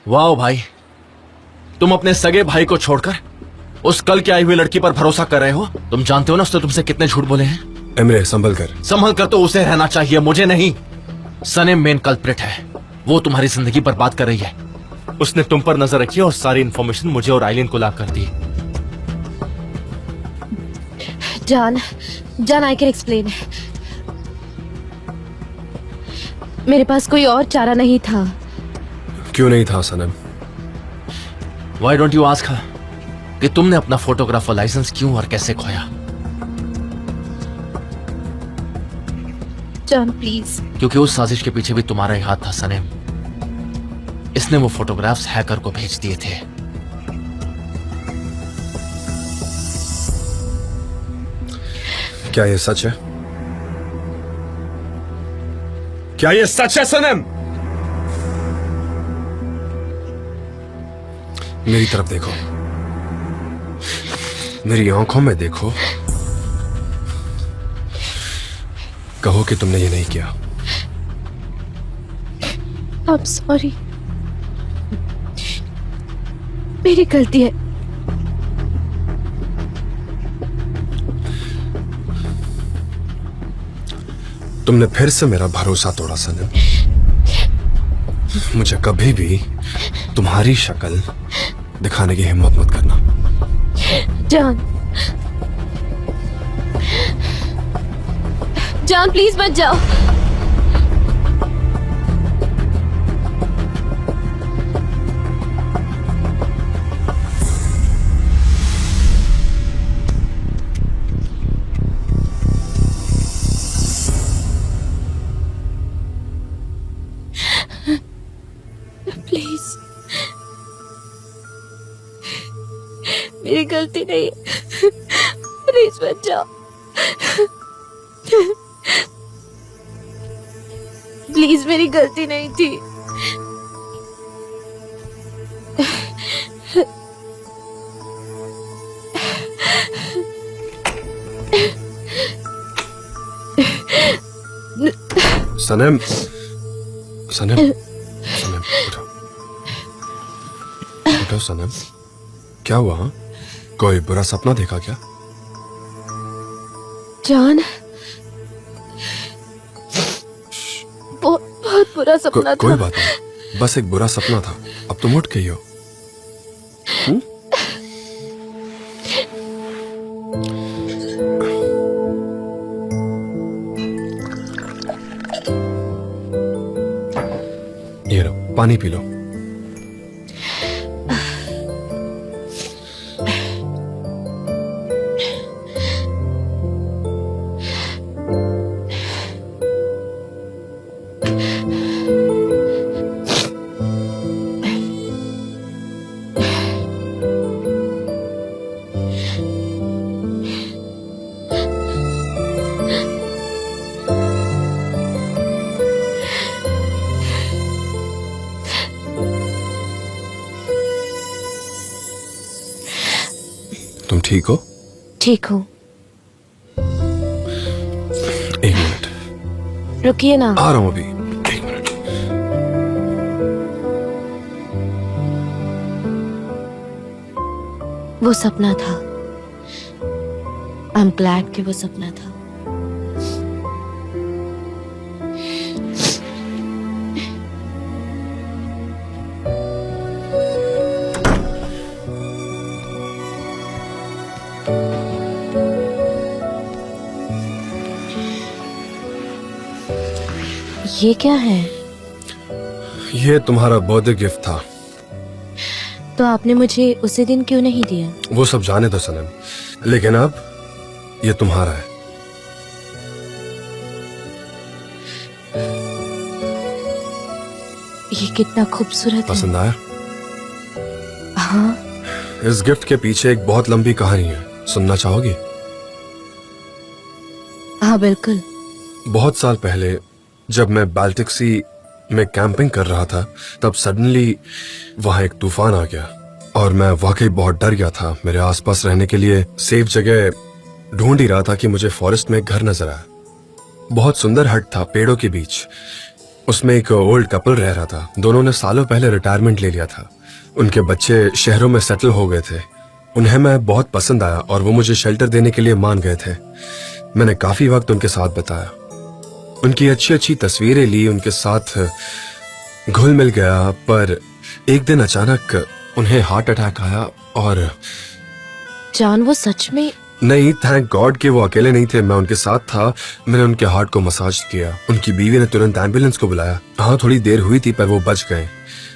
वाह भाई, तुम अपने सगे भाई को छोड़कर उस कल की आई हुई लड़की पर भरोसा कर रहे हो। तुम जानते हो ना उसने तुमसे कितने झूठ बोले हैं। एमरे संभल कर। संभल कर तो उसे रहना चाहिए, मुझे नहीं। सनेम मेन कल्प्रिट है, वो तुम्हारी जिंदगी बर्बाद कर रही है। उसने तुम पर नजर रखी और सारी इंफॉर्मेशन मुझे और आइलिन को ला कर दी। जान आई कैन एक्सप्लेन। मेरे पास कोई और चारा नहीं था। क्यों नहीं था सनम? Why don't you ask her कि तुमने अपना फोटोग्राफर लाइसेंस क्यों और कैसे खोया? John please. क्योंकि उस साजिश के पीछे भी तुम्हारा ही हाथ था सनेम। इसने वो फोटोग्राफ्स हैकर को भेज दिए थे। क्या ये सच है? क्या ये सच है सनम? मेरी तरफ देखो, मेरी आंखों में देखो, कहो कि तुमने ये नहीं किया। I'm sorry, मेरी गलती है। तुमने फिर से मेरा भरोसा तोड़ा सनम। मुझे कभी भी तुम्हारी शक्ल दिखाने की हिम्मत मत करना। जॉन प्लीज मत जाओ। प्लीज, मेरी गलती नहीं, प्लीज मत जाओ। प्लीज, मेरी गलती नहीं थी। सनम, सनम, सनम, उठो, उठो सनम। क्या हुआ? हाँ? कोई बुरा सपना देखा क्या? जॉन, बहुत बुरा सपना था। कोई बात नहीं, बस एक बुरा सपना था। अब तुम उठ गई हो। ये लो, पानी पी लो। तुम ठीक हो? ठीक हूँ। एक मिनट, रुकिए ना। आ रहा हूं अभी। एक मिनट। वो सपना था। आई एम ग्लैड कि वो सपना था। ये क्या है? ये तुम्हारा बर्थडे गिफ्ट था। तो आपने मुझे उसी दिन क्यों नहीं दिया? वो सब जाने दो सनम, लेकिन अब ये तुम्हारा है। ये कितना खूबसूरत है। पसंद आया? हाँ। इस गिफ्ट के पीछे एक बहुत लंबी कहानी है, सुनना चाहोगी? हाँ बिल्कुल। बहुत साल पहले जब मैं बाल्टिक सी में कैंपिंग कर रहा था, तब सडनली वहां एक तूफान आ गया और मैं वाकई बहुत डर गया था। मेरे आसपास रहने के लिए सेफ जगह ढूंढ ही रहा था कि मुझे फॉरेस्ट में एक घर नजर आया। बहुत सुंदर हट था पेड़ों के बीच। उसमें एक ओल्ड कपल रह रहा था। दोनों ने सालों पहले रिटायरमेंट ले लिया था। उनके बच्चे शहरों में सेटल हो गए थे। उन्हें मैं बहुत पसंद आया और वो मुझे शेल्टर देने के लिए मान गए थे। मैंने काफी वक्त उनके साथ बिताया, उनकी अच्छी अच्छी तस्वीरें ली, उनके साथ घुल मिल गया। पर एक दिन अचानक उन्हें हार्ट अटैक आया और जान, वो सच में? नहीं, थैंक गॉड कि वो अकेले नहीं थे, मैं उनके साथ था। मैंने उनके हार्ट को मसाज किया। उनकी बीवी ने तुरंत एम्बुलेंस को बुलाया। हाँ, थोड़ी देर हुई थी पर वो बच गए।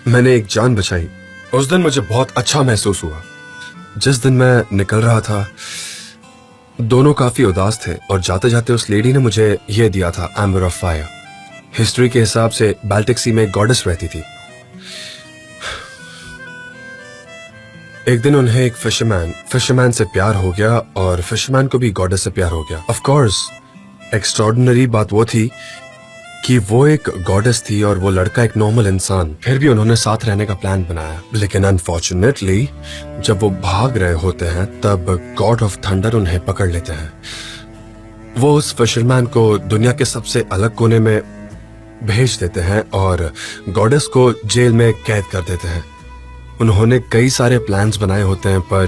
मैंने एक जान बचाई। उस दिन मुझे बहुत अच्छा महसूस हुआ। जिस दिन मैं निकल रहा था दोनों काफी उदास थे और जाते जाते उस लेडी ने मुझे यह दिया था, एम्बर ऑफ फायर। हिस्ट्री के हिसाब से बाल्टिक सी में एक गॉडेस रहती थी। एक दिन उन्हें एक फिशरमैन से प्यार हो गया और फिशरमैन को भी गॉडेस से प्यार हो गया। ऑफ कोर्स एक्स्ट्राऑर्डिनरी बात वो थी कि वो एक गॉडेस थी और वो लड़का एक नॉर्मल इंसान। फिर भी उन्होंने साथ रहने का प्लान बनाया, लेकिन अनफॉर्चुनेटली जब वो भाग रहे होते हैं तब गॉड ऑफ थंडर उन्हें पकड़ लेते हैं। वो उस फिशरमैन को दुनिया के सबसे अलग कोने में भेज देते हैं और गॉडेस को जेल में कैद कर देते हैं। उन्होंने कई सारे प्लान्स बनाए होते हैं पर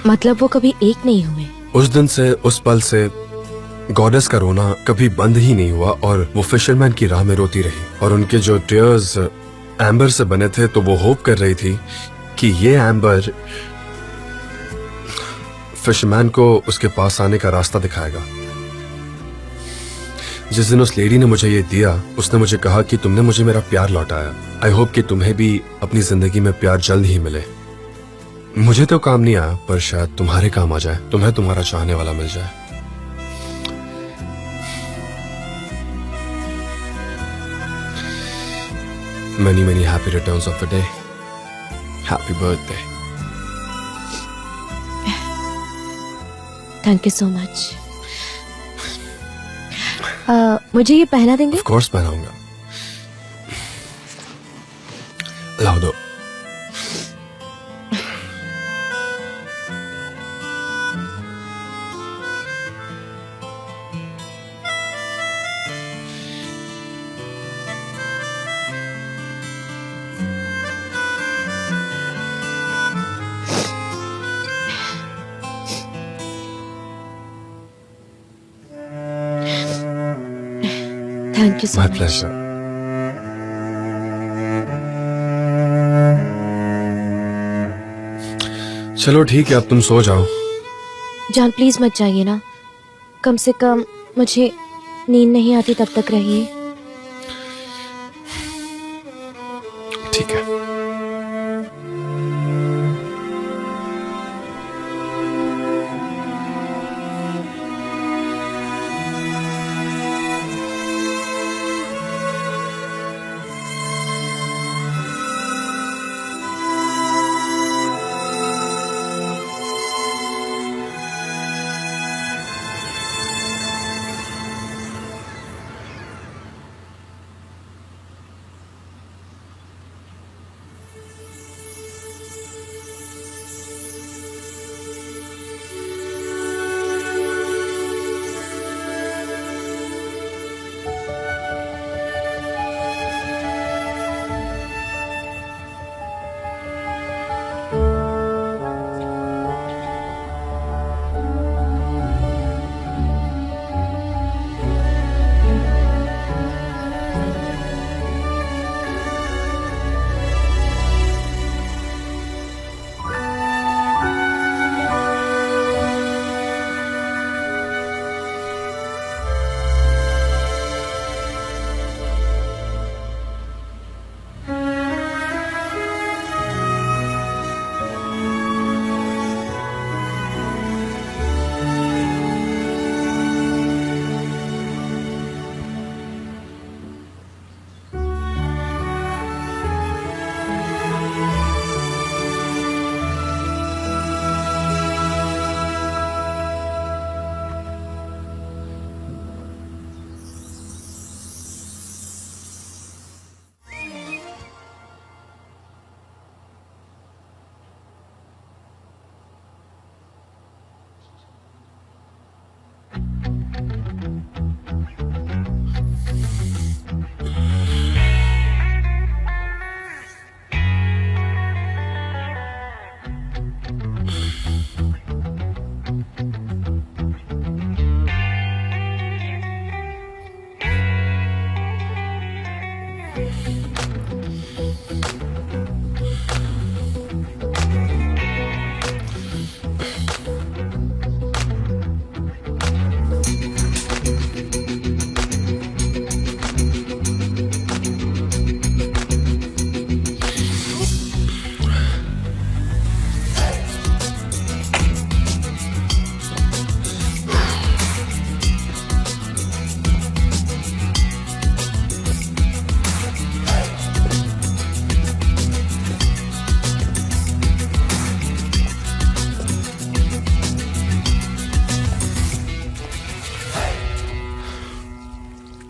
मतलब वो कभी एक नहीं हुए? उस दिन से, उस पल से गॉडेस का रोना कभी बंद ही नहीं हुआ और वो फिशरमैन की राह में रोती रही। और उनके जो टीयर्स एम्बर से बने थे तो वो होप कर रही थी कि ये एम्बर फिशरमैन को उसके पास आने का रास्ता दिखाएगा। जिस दिन उस लेडी ने मुझे ये दिया, उसने मुझे कहा कि तुमने मुझे मेरा प्यार लौटाया। आई होप कि तुम्हें भी अपनी जिंदगी में प्यार जल्द ही मिले। मुझे तो काम नहीं आया पर शायद तुम्हारे काम आ जाए, तुम्हें तुम्हारा चाहने वाला मिल जाए। Many, many happy returns of the day. Happy birthday. Thank you so much. मुझे ये पहना देंगे? Of course पहनाऊंगा। लाओ दो। Thank you so My much. pleasure. चलो ठीक है, अब तुम सो जाओ। जान प्लीज मत जाइए ना, कम से कम मुझे नींद नहीं आती तब तक रहिए। ठीक है।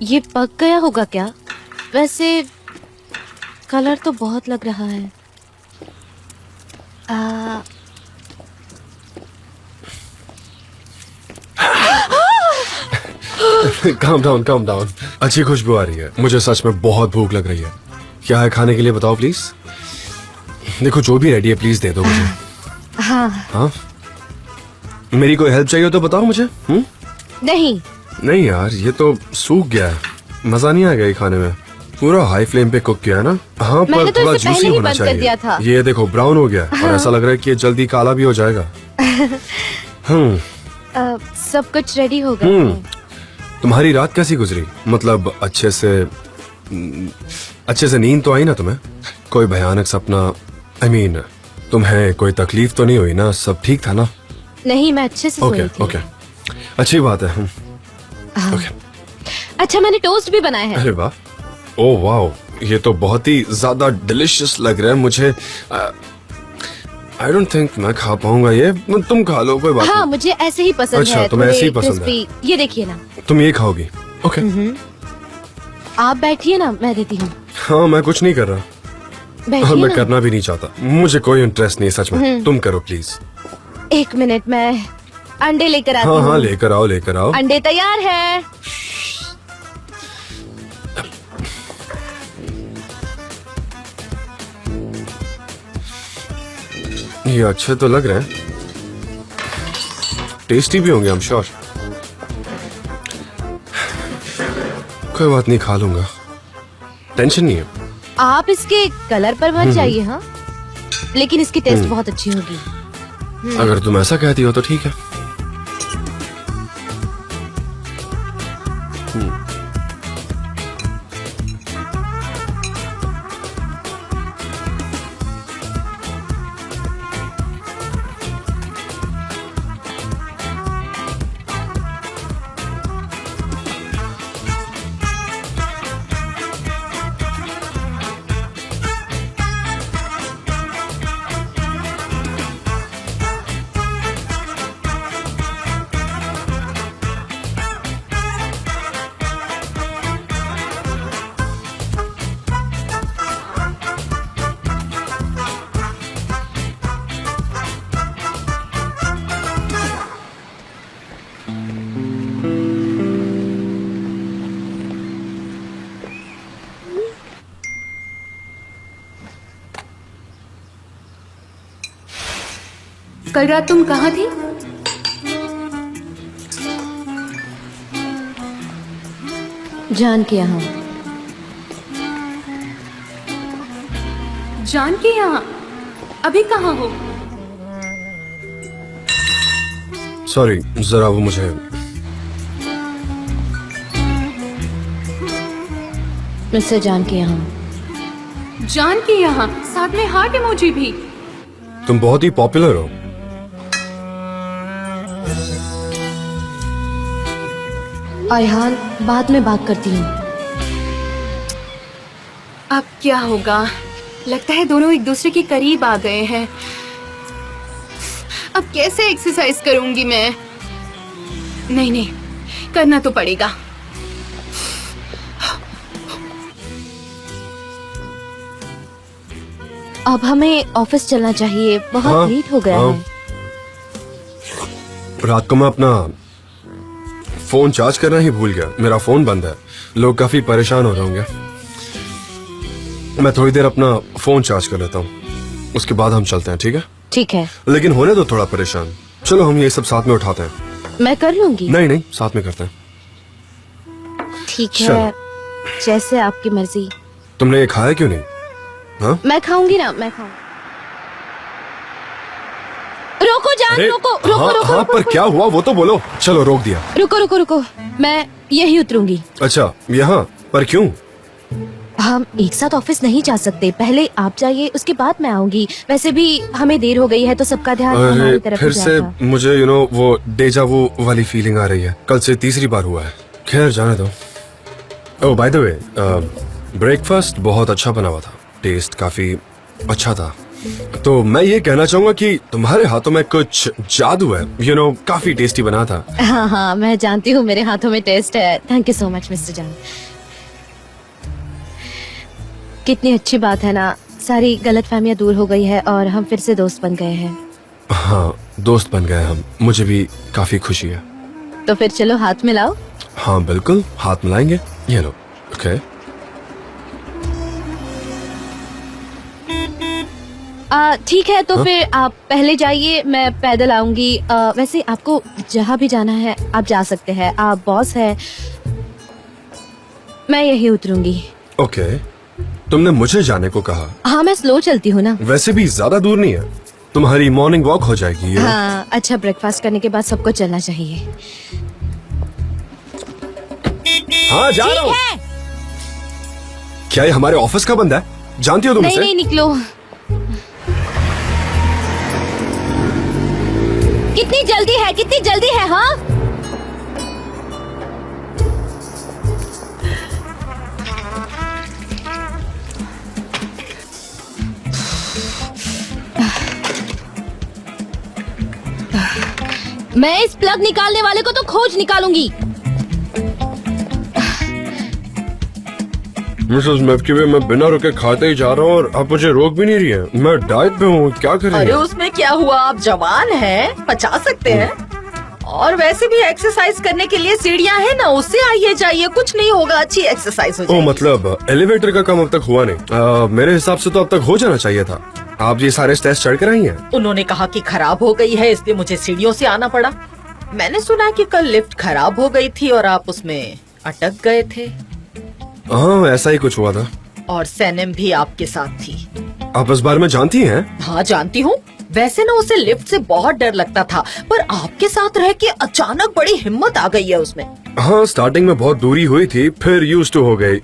ये पक गया होगा क्या? वैसे कलर तो बहुत लग रहा है। Calm down. अच्छी खुशबू आ रही है। मुझे सच में बहुत भूख लग रही है। क्या है खाने के लिए बताओ प्लीज। देखो जो भी रेडी है प्लीज दे दो मुझे। हाँ। मेरी कोई हेल्प चाहिए तो बताओ मुझे। नहीं यार, ये तो सूख गया है, मजा नहीं आ गया ये खाने में। पूरा हाई फ्लेम पे कुक किया है ना। हाँ, पर तो थोड़ा जूसी होना चाहिए। ये देखो ब्राउन हो गया और ऐसा लग रहा है कि ये जल्दी काला भी हो जाएगा। सब कुछ रेडी हो गया। तुम्हारी रात कैसी गुजरी? मतलब अच्छे से नींद तो आई ना तुम्हें? कोई भयानक सपना? I mean, तुम्हें कोई तकलीफ तो नहीं हुई ना? सब ठीक था ना? नहीं, मैं अच्छे से सोई थी। ओके, अच्छी बात है। अच्छा, मैंने टोस्ट भी बनाया है। अरे वाह, ओह वाओ, ये तो बहुत ही ज्यादा डिलिशियस लग रहा है मुझे। आई डोंट थिंक मैं खा पाऊंगा ये। तुम खा लो, कोई बात नहीं। मुझे ऐसे ही पसंद है। अच्छा, तुम्हें ऐसे ही पसंद है। ये देखिए ना। तुम ये खाओगी? ओके। आप बैठिए ना, मैं देती हूँ। हाँ, मैं कुछ नहीं कर रहा और मैं करना भी नहीं चाहता। मुझे कोई इंटरेस्ट नहीं सच में। तुम करो प्लीज। 1 मिनट, मैं अंडे लेकर आती हूँ। हाँ, लेकर आओ। अंडे तैयार है। ये अच्छे तो लग रहे हैं, टेस्टी भी होंगे, आई एम श्योर। कोई बात नहीं, खा लूंगा, टेंशन नहीं है। आप इसके कलर पर मत जाइए। हाँ, लेकिन इसकी टेस्ट बहुत अच्छी होगी। अगर तुम ऐसा कहती हो तो ठीक है। कल रात तुम कहाँ थी? जान के यहाँ। जान के यहाँ? अभी कहाँ हो? सॉरी, जरा वो मुझे मिस्टर जान के यहाँ। जान के यहाँ, साथ में हार्ट इमोजी भी। तुम बहुत ही पॉपुलर हो। अयहान, बाद में बात करती हूँ। अब क्या होगा? लगता है दोनों एक दूसरे के करीब आ गए हैं। अब कैसे एक्सरसाइज करूंगी मैं? नहीं, करना तो पड़ेगा। अब हमें ऑफिस चलना चाहिए, बहुत लेट हो गया है। रात को मैं अपना फोन चार्ज करना ही भूल गया। मेरा फोन बंद है। लोग काफी परेशान हो रहे होंगे। मैं थोड़ी देर अपना फोन चार्ज कर लेता हूँ, उसके बाद हम चलते हैं, ठीक है? ठीक है, लेकिन होने दो थोड़ा परेशान। चलो हम ये सब साथ में उठाते हैं। मैं कर लूंगी। नहीं, साथ में करते हैं। ठीक है, जैसे आपकी मर्जी। तुमने ये खाया क्यों नहीं? हाँ? मैं खाऊंगी ना, मैं खाऊंगी। रोको जान, रोको। हाँ, पर क्या हुआ वो तो बोलो। चलो, रोक दिया। रुको, मैं यही उतरूंगी। अच्छा, यहाँ पर क्यों? हम एक साथ ऑफिस नहीं जा सकते। पहले आप जाइए, उसके बाद मैं आऊंगी। वैसे भी हमें देर हो गई है तो सबका ध्यान हमारी तरफ फिर से मुझे वो डेजा वू वाली फीलिंग आ रही है। कल से तीसरी बार हुआ है। खैर, जाने दो। ओह, बाय द वे, ब्रेकफास्ट बहुत अच्छा बना हुआ था। टेस्ट काफी अच्छा था। तो मैं ये कहना चाहूंगा कि तुम्हारे हाथों में कुछ जादू है, काफी टेस्टी बना था। हाँ हाँ, मैं जानती हूँ मेरे हाथों में टेस्ट है। Thank you so much mister जान। कितनी अच्छी बात है ना, सारी गलतफहमियां दूर हो गई है और हम फिर से दोस्त बन गए हैं। हाँ, दोस्त बन गए हम, मुझे भी काफी खुशी है। तो फिर चलो हाथ मिलाओ। हाँ बिल्कुल, हाथ मिलाएंगे। ये लो। ओके। ठीक है, तो हाँ? फिर आप पहले जाइए, मैं पैदल आऊंगी। वैसे आपको जहाँ भी जाना है आप जा सकते हैं, आप बॉस है। मैं यही उतरूंगी। ओके, तुमने मुझे जाने को कहा। हाँ, मैं स्लो चलती हूँ ना। वैसे भी ज्यादा दूर नहीं है, तुम्हारी मॉर्निंग वॉक हो जाएगी। हाँ, अच्छा ब्रेकफास्ट करने के बाद सबको चलना चाहिए। हाँ, जा रहा हूँ। है। क्या ये हमारे ऑफिस का बंदा है? जानती हो तुम नहीं इसे? नहीं, निकलो। कितनी जल्दी है, कितनी जल्दी है? हाँ, मैं इस प्लग निकालने वाले को तो खोज निकालूंगी। मिसेस मैककीवे, मैं बिना रुके खाते ही जा रहा हूँ और आप मुझे रोक भी नहीं रही हैं। मैं डाइट पे हूँ, क्या करें? अरे उसमें क्या हुआ, आप जवान हैं, पचा सकते हैं। और वैसे भी एक्सरसाइज करने के लिए सीढ़ियाँ हैं ना, उससे आइए जाइए, कुछ नहीं होगा, अच्छी एक्सरसाइज हो ओ जाएगी। मतलब एलिवेटर का काम अब तक हुआ नहीं। मेरे हिसाब से तो अब तक हो जाना चाहिए था। आप ये सारे स्टेप्स चढ़ कर आई हैं? उन्होंने कहा कि खराब हो गई है, इसलिए मुझे सीढ़ियों से आना पड़ा। मैंने सुना कि कल लिफ्ट खराब हो गई थी और आप उसमें अटक गए थे। हाँ, ऐसा ही कुछ हुआ था। और सैनम भी आपके साथ थी। आप इस बारे में जानती हैं? हाँ जानती हूँ। वैसे ना उसे लिफ्ट से बहुत डर लगता था, पर आपके साथ रह के अचानक बड़ी हिम्मत आ गई है उसमें। हाँ, स्टार्टिंग में बहुत दूरी हुई थी, फिर यूज टू हो गई।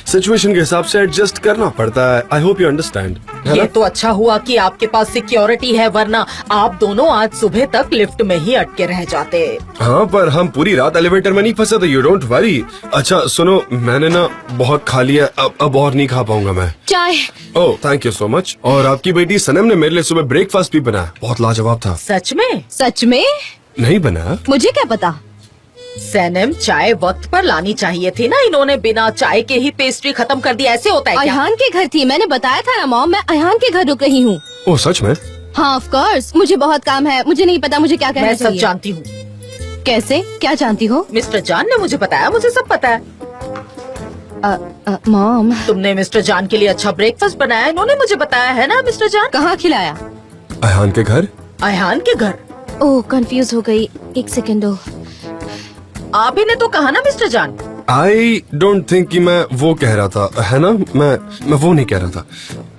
सिचुएशन के हिसाब से एडजस्ट करना पड़ता है। I hope you understand. ये तो अच्छा हुआ कि आपके पास सिक्योरिटी है, वरना आप दोनों आज सुबह तक लिफ्ट में ही अटके रह जाते। हाँ, पर हम पूरी रात एलिवेटर में नहीं फंसे थे। You don't worry. अच्छा सुनो, मैंने ना बहुत खा लिया, अब और नहीं खा पाऊंगा मैं। चाय। ओह, थैंक यू सो मच। और आपकी बेटी सनम ने मेरे लिए सुबह ब्रेकफास्ट भी बनाया, बहुत लाजवाब था। सच में? सच में? नहीं बनाया? मुझे क्या पता। सैनम, चाय वक्त पर लानी चाहिए थी ना, इन्होंने बिना चाय के ही पेस्ट्री खत्म कर दी। ऐसे होता है क्या? अयहान के घर थी, मैंने बताया था ना मॉम, मैं अयहान के घर रुक रही हूँ। ओह सच में? हाँ ऑफ कोर्स, मुझे बहुत काम है, मुझे नहीं पता मुझे क्या कहना मैं सब चाहिए। जानती हूँ। कैसे? क्या जानती हो? मिस्टर जान ने मुझे बताया, मुझे सब पता है। मॉम, तुमने मिस्टर जान के लिए अच्छा ब्रेकफास्ट बनाया, इन्होंने मुझे बताया है ना मिस्टर जान। कहाँ खिलाया? अयहान के घर। अयहान के घर? ओह कंफ्यूज हो गई, एक सेकंड दो। आप ही ने तो कहा ना मिस्टर जान। आई डोंट थिंक कि मैं वो कह रहा था, है ना? मैं वो नहीं कह रहा था।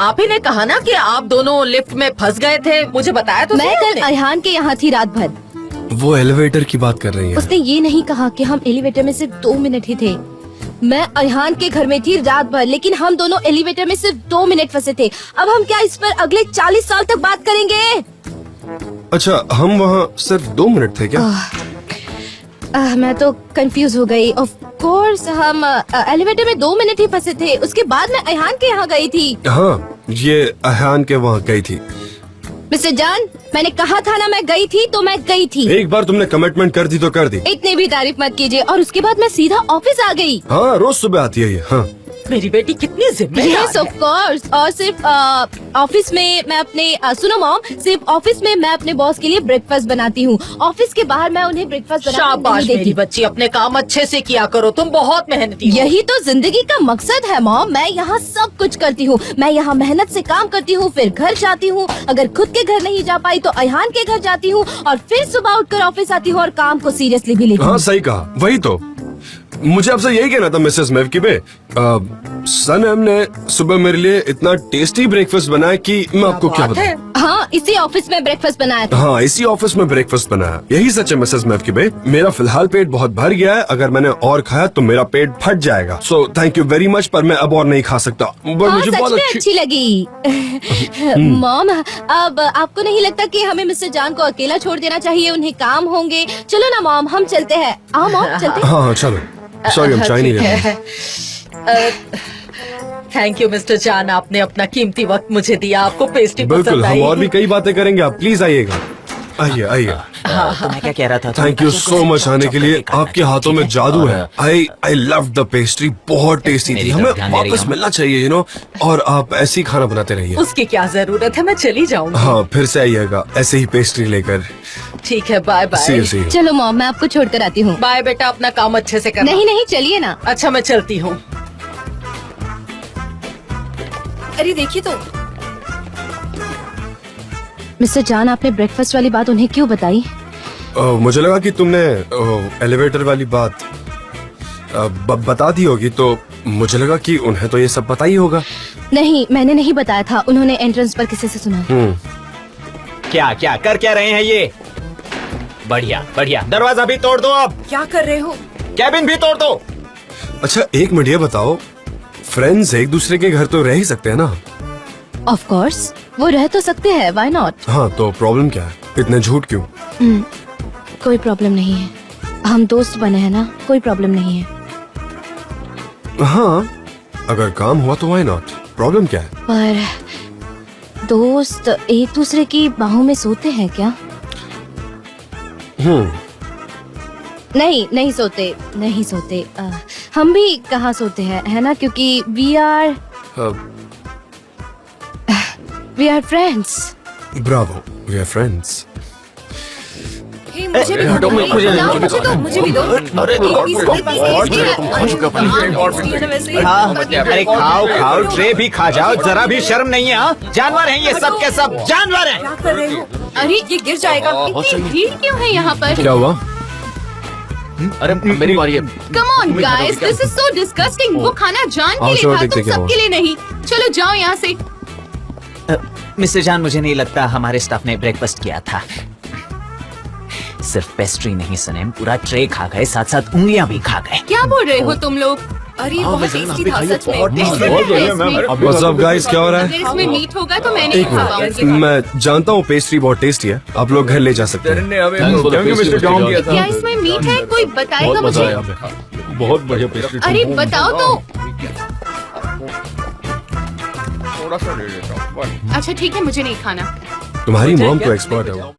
आप ही ने कहा ना कि आप दोनों लिफ्ट में फंस गए थे, मुझे बताया तो मैं सही कल आपने। अयहान के यहाँ थी रात भर। वो एलिवेटर की बात कर रही है। उसने ये नहीं कहा कि हम एलिवेटर में सिर्फ 2 मिनट ही थे। मैं अयहान के घर में थी रात भर, लेकिन हम दोनों एलिवेटर में सिर्फ 2 मिनट फंसे थे। अब हम क्या इस पर अगले 40 साल तक बात करेंगे? अच्छा, हम वहाँ सिर्फ 2 मिनट थे क्या? मैं तो कंफ्यूज हो गई। ऑफ कोर्स हम एलिवेटर में 2 मिनट ही फंसे थे, उसके बाद मैं अयहान के यहाँ गई थी। हाँ, ये अयहान के वहाँ गई थी। मिस्टर जान, मैंने कहा था ना मैं गई थी तो मैं गई थी। एक बार तुमने कमिटमेंट कर दी तो कर दी। इतनी भी तारीफ मत कीजिए। और उसके बाद मैं सीधा ऑफिस आ गई। हाँ, रोज सुबह आती है ये। हाँ, मेरी बेटी कितनी जिम्मेदार यस है। Of course. और सिर्फ ऑफिस में मैं अपने सुनो मॉम, सिर्फ ऑफिस में मैं अपने बॉस के लिए ब्रेकफास्ट बनाती हूँ। ऑफिस के बाहर मैं उन्हें ब्रेकफास्ट बनाने नहीं शाबाश मेरी देती। बच्ची, अपने काम अच्छे से किया करो, तुम बहुत मेहनती हो। यही तो जिंदगी का मकसद है मॉम। मैं यहाँ सब कुछ करती हूँ। मैं यहाँ मेहनत से काम करती हूँ, फिर घर जाती हूँ। अगर खुद के घर नहीं जा पाई तो अयहान के घर जाती हूँ, और फिर सुबह उठकर ऑफिस आती हूँ और काम को सीरियसली भी लेती हाँ हूँ। सही कहा। वही तो मुझे आपसे यही कहना था मिसेस मैवकीबे। सनम ने सुबह मेरे लिए इतना टेस्टी ब्रेकफास्ट बनाया कि मैं आपको क्या बात है। बताऊं। हाँ, इसी ऑफिस में ब्रेकफास्ट बनाया था। हाँ, इसी ऑफिस में ब्रेकफास्ट बनाया। यही सच है मिसेस मैवकीबे। मेरा फिलहाल पेट बहुत भर गया है, अगर मैंने और खाया तो मेरा पेट फट जाएगा। So thank you very much, पर मैं अब और नहीं खा सकता। पर हाँ, मुझे सच बहुत में अच्छी लगी। मॉम, अब आपको नहीं लगता कि हमें मिस्टर जान को अकेला छोड़ देना चाहिए? उन्हें काम होंगे। चलो ना मॉम, हम चलते हैं। आओ मॉम, चलते हैं। हाँ हाँ चलो। सॉरी, हम चाय नहीं ठीक लेते। है। थैंक यू मिस्टर जान, आपने अपना कीमती वक्त मुझे दिया। आपको पेस्ट्री बिल्कुल, पसंद हम आई? और भी कई बातें करेंगे, आप प्लीज आइएगा। आइए आइए। तो मैं क्या कह रहा था? थैंक यू सो मच आने के लिए। आपके हाथों में जादू है। आई लव द पेस्ट्री, बहुत टेस्टी थी। मेरी हमें तरफ ध्यान दे रही वापस हो। मिलना चाहिए, यू नो। और आप ऐसे ही खाना बनाते रहिए। उसकी क्या जरूरत है, मैं चली जाऊंगी। हाँ, फिर से आइएगा ऐसे ही पेस्ट्री लेकर। ठीक है, bye See you, bye. see you. चलो मॉम, मैं आपको छोड़ कर आती हूँ। बाय बेटा, अपना काम अच्छे से करना। नहीं नहीं, चलिए ना। अच्छा, मैं चलती हूँ। अरे देखिए तो, मिस्टर जान, आपने ब्रेकफास्ट वाली बात उन्हें क्यों बताई? मुझे लगा कि तुमने एलिवेटर वाली बात बता दी होगी, तो मुझे लगा कि उन्हें तो ये सब पता ही होगा। नहीं, मैंने नहीं बताया था। उन्होंने एंट्रेंस पर किसी से सुना। क्या क्या कर क्या रहे हैं ये? बढ़िया बढ़िया, दरवाजा भी तोड़ दो। अब क्या कर रहे हो? कैबिन भी तोड़ दो। अच्छा, एक मिनट, ये बताओ, फ्रेंड्स एक दूसरे के घर तो रह ही सकते हैं ना? ऑफ कोर्स, वो रह तो सकते हैं, व्हाई नॉट? हाँ, तो प्रॉब्लम क्या है? इतने झूठ क्यों? कोई प्रॉब्लम नहीं है। हम दोस्त बने हैं ना, कोई प्रॉब्लम नहीं है। हाँ, अगर काम हुआ तो व्हाई नॉट? प्रॉब्लम क्या है? पर दोस्त एक दूसरे की बाहों में सोते हैं क्या? नहीं, नहीं सोते, नहीं सोते। हम भी कहाँ सोते हैं, है ना? क्योंकि we are friends. Bravo, we are friends. Hey, मुझे भी दो, मुझे भी दो। हाँ, अरे खाओ खाओ, ट्रे भी खा जाओ, जरा भी शर्म नहीं है। हाँ, जानवर हैं ये सब के सब, जानवर हैं। क्या कर रहे हो? अरे ये गिर जाएगा। इतनी भीड़ क्यों है यहाँ पर? क्या हुआ? अरे मेरी बारी है। Come on guys, this is so disgusting. वो खाना जान के आओ, लिए चलो था, देखते तुम क्या सबके लिए नहीं। चलो जाओ यहाँ से। मिस्टर जान, मुझे नहीं लगता हमारे स्टाफ ने ब्रेकफास्ट किया था। सिर्फ पेस्ट्री नहीं सनेम, पूरा ट्रे खा गए, साथ साथ उंगलियां भी खा गए। क्या बोल रहे हो तुम लोग? अरे बहुत टेस्टी था सच में। What's up, guys? क्या हो रहा है? अगर इसमें मीट होगा तो मैं नहीं एक खा मिनट, पाऊंगी। मैं जानता हूँ पेस्ट्री बहुत टेस्टी है, आप लोग घर ले जा सकते हैं। क्या इसमें मीट है? कोई बताएगा मुझे? बहुत बढ़िया पेस्ट्री। अरे बताओ तो। अच्छा ठीक है, मुझे नहीं खाना। तुम्हारी मॉम तो एक्सपर्ट है वो।